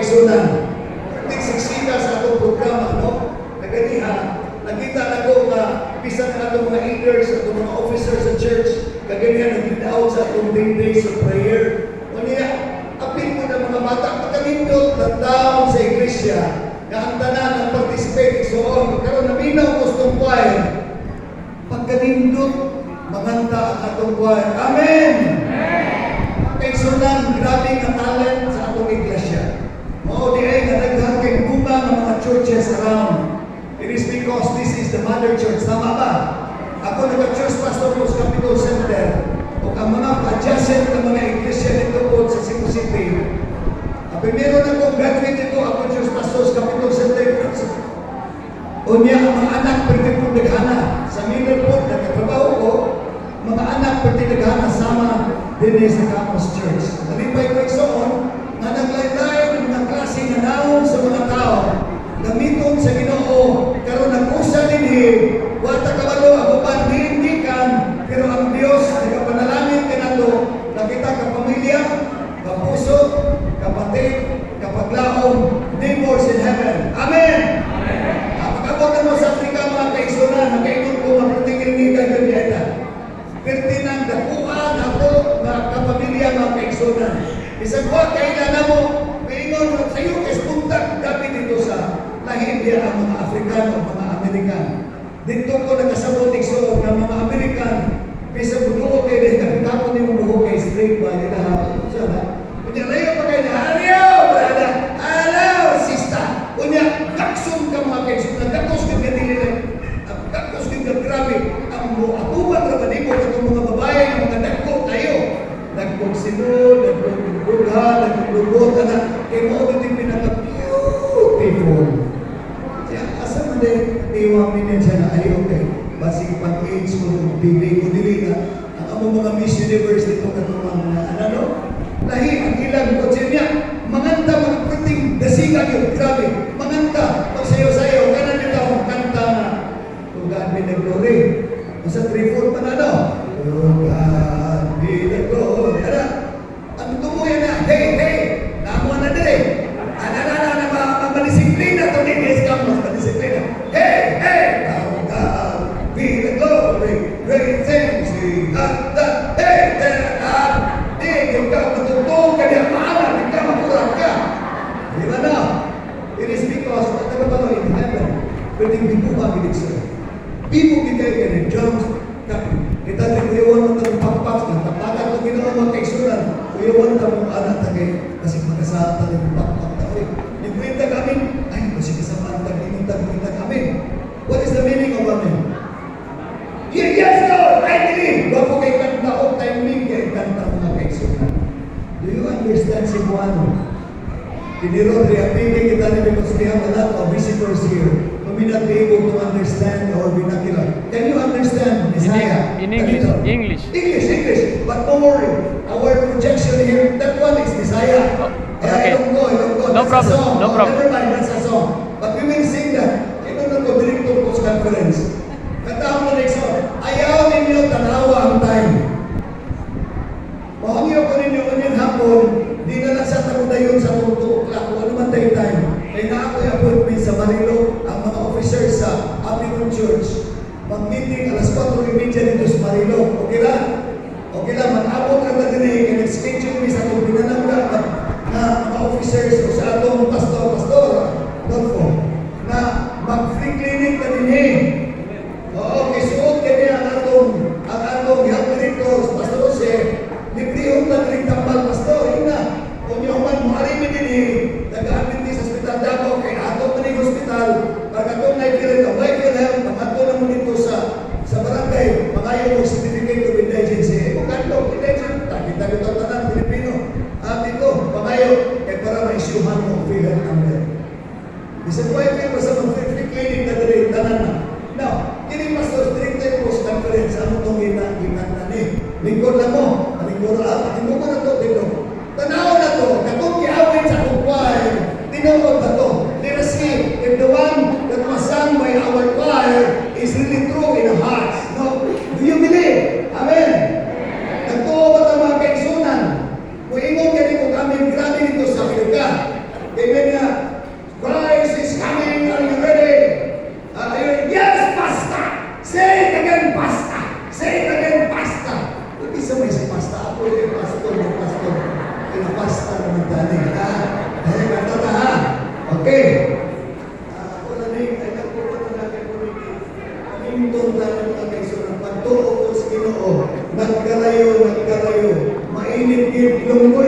kaigsunan. Siksika sa atong programa, no? Naganiha, nakita na ko nga bisan na atong mga leaders, atong mga officers sa church, kaganihan nag-lead out sa atong days of prayer. O niya, apil mo ng mga bata, pagkalindot ng taon sa iglesia, na ang tanan ng participate so on, karon naminaw ko sa choir, pagkalindot, manganta ang atong choir. Amen! Kaigsunan, grabe nga talent sa atong iglesia. Mao di ay nadaghan kay bunga ng mga churches around. It is because this is the mother church. Tama ba? Ako nag-church pastor ko sa Capitol Center. O ang mga adjacent na mga iglesia dito po sa Cebu City. Primero na kong graduate dito, ako church pastor sa Capitol Center. O niya, ang mga anak pwede kong naghana. Sa middle po, nagkatrabaho ko, mga anak pwede naghana sama din sa Campus Church. Nalipay ko isoon, na naglaylay ng mga klase nga naong sa mga tao, gamiton sa Ginoo, karon nag-usa dinhi, wata kabalo ako pa diindikan, pero ang Dios nagapanalangin kanato, nakita ka pamilya, kapuso, kapatid, kapaglaom, neighbors in heaven. Amen. Pag-abot mo sa Afrika mga kaigsunan, nakaingon ko maprotingin ni Gagamieta. Pertinang dakuan ako mga kapamilya mga kaigsunan. Isang ko, kailan mo, maingon mo sa iyo, punta dapat dito sa Lahibya ang mga Afrikano, mga Amerikan. Dito ko nagkasabot igsoon ng mga Amerikan, bisa buduho kayo dahil kapitapon niyo buduho kayo straight ba nila hapon. Sana, kunya layo pa kayo na, Ariyo, brada, alaw, sista. Kunya, kaksun ka mga kaigsunan, kakos ka nila, kakos ka grabe, ang atuban na manimo itong mga babae, ng mga nagko tayo. Nagkongsinod, nagkongruha, nagkongrugot, kaya mo ito yung pinaka-beautiful. Kaya asa man din, iwang minyan siya na ay okay. Basig pang-AIDS mo, bibig mo dili na, ang among mga Miss Universe dito katulong mga ano, lahi, ang ilang kotse niya, manganta, magputing, dasigan yun, grabe, manganta, magsayo-sayo, kanan nito akong kanta na, kung God be the glory. Masa 3-4 pa na, no? Oh God be the glory. Ang tumuya na, hey, namuha na din. Madisiplina to ni Escamos, madisiplina. Hey, oh God be the glory. Great things we have done. Hey, di ka matutong ka niya maalam, di ka makurang ka. Di ba na? It is because, ano ba in heaven, pwedeng binuha binig sa'yo. People bigay ka ng jumps, kita nag-iwan mo ng pakpak, nagtapakan mo ginawa mga kaigsunan, iwan ka mong anak tagay, kasi magkasata ng pakpak na rin. Nagkwenta kami, ay, kasi kasamaan tag-kwenta kami. What is the meaning of amen? Yes, Lord, I believe. Bago kay kanta o timing kay kanta mga kaigsunan. Do you understand si Juano? Piniro, reapili kita ni because we have a lot of visitors here. We may not be able to understand our vernacular. Can you understand Messiah? In English. English. But don't worry. Our projection here, that one is Messiah. Okay. I don't go. No That's problem. a song. No problem. Never mind, that's a song. But we will sing that. Ito na ko, director post conference. Kataon na next song. Ayaw ninyo tanawa ang time. Mahangyo ko ninyo kanyan hapon, di na lang sa tagudayon sa 2 o'clock. Ano man tayo time. Kaya na ako'y appointment sa Marilo, ang mga officers sa Apicon Church. Mag-meeting alas 4:30 dito sa Marilo. Okay lang? Okay lang, mag-abot lang na din kaya nag-schedule sa itong pinanangga na mga officers o sa atong pastor, Dolfo, na mag-free clinic na din Oo, kisuot ka niya ang atong health directors, Pastor Jose, librihong lang rin tambal, Pastor, yun na. Kung yung man, mahalimi din nag-admit sa hospital Davao, kaya atong maning hospital, pagkatong na-feel health, pag-ato na mo dito sa barangay, mga yung certificate of indigency. Kung kanto, indigent, kita ito tanan, Pilipino. Dito, pangayo, para ma-isyuhan mo, feel health number. Bisa ko ay feel sa mag-free clinic na dali, tanan na. Now, kini Pastor Director Post Conference, ano itong ginag na ni? Lingkod lang mo, lingkod mo na ito, dito. Tanaw na ito, katong kiawin sa kumpay, tinuod na ito. Let us see if the one that was sung by our choir is really true in our hearts. No? Do you believe? Amen? Nagtuo ba ito mga kaigsunan? Kung ingon ka dito kami, grabe dito sa Afrika. Kaya na pasta naman tani. Ha? Dahil kanta ta ha? Okay. Ako na rin, ay nagpupo na natin po rin. Pamintong tayo mga kaisunan. Pagtuo ko sa Ginoo, nagkalayo. Mainit yung lungkot